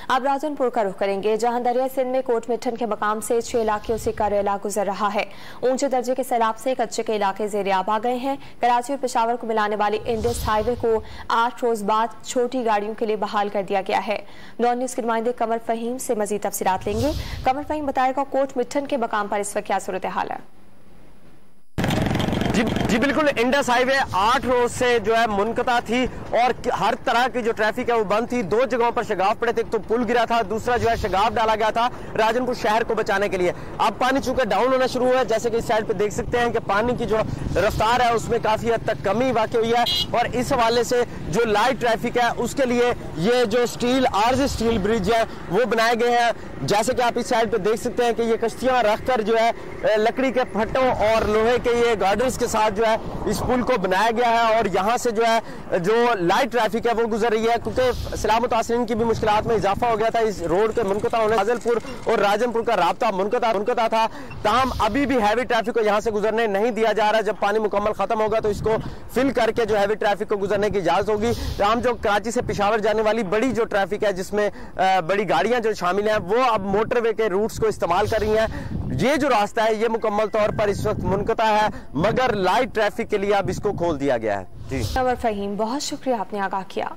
अब राजनपुर का रुख करेंगे, जहां दरिया सिंध में कोट मिठन के मकाम से 6 इलाकों से करेला गुजर रहा है। ऊंचे दर्जे के सैलाब से कच्चे के इलाके ज़ेर-ए-आब आ गए हैं। कराची और पेशावर को मिलाने वाली इंडस हाईवे को 8 रोज बाद छोटी गाड़ियों के लिए बहाल कर दिया गया है। नॉन न्यूज के नुमाइंदे कमर फहीम से मजीद तफसीलात लेंगे। कमर फहीम बताएगा कोट मिठन के मकाम पर इस वक्त क्या सूरत हाल है। जी बिल्कुल, इंडस हाईवे 8 रोज से जो है मुनक़ता थी और हर तरह की जो ट्रैफिक है वो बंद थी। 2 जगहों पर शगाफ पड़े थे, एक तो पुल गिरा था, दूसरा जो है शगाफ डाला गया था राजनपुर शहर को बचाने के लिए। अब पानी चूंकि डाउन होना शुरू हुआ है, जैसे कि इस साइड पे देख सकते हैं कि पानी की जो रफ्तार है उसमें काफी हद तक कमी वाक़ई हुई है और इस हवाले से जो लाइट ट्रैफिक है उसके लिए ये जो आरजी स्टील ब्रिज है वो बनाए गए हैं। जैसे कि आप इस साइड पे देख सकते हैं कि ये कश्तियां रखकर जो है लकड़ी के फट्टों और लोहे के ये गार्डर्स के साथ जो है इस पुल को बनाया गया है और यहाँ से जो है जो लाइट ट्रैफिक है वो गुजर रही है, क्योंकि सलामत वासिलीन की भी मुश्किलात में इजाफा हो गया था। इस रोड के मुनक़ता होने फाजिलपुर और राजनपुर का राब्ता मुनक़ता था, ताहम अभी भी हैवी ट्रैफिक को यहाँ से गुजरने नहीं दिया जा रहा। जब पानी मुकम्मल खत्म होगा तो इसको फिल करके जो हैवी ट्रैफिक को गुजरने की इजाजत होगी। ताहम जो कराची से पेशावर जाने वाली बड़ी जो ट्रैफिक है जिसमें बड़ी गाड़ियां जो शामिल हैं वो अब मोटरवे के रूट्स को इस्तेमाल कर रही हैं। ये जो रास्ता है ये मुकम्मल तौर पर इस वक्त मुनक़ता है, मगर लाइट ट्रैफिक के लिए अब इसको खोल दिया गया है। जी कमर फहीम, बहुत शुक्रिया, आपने आगाह किया।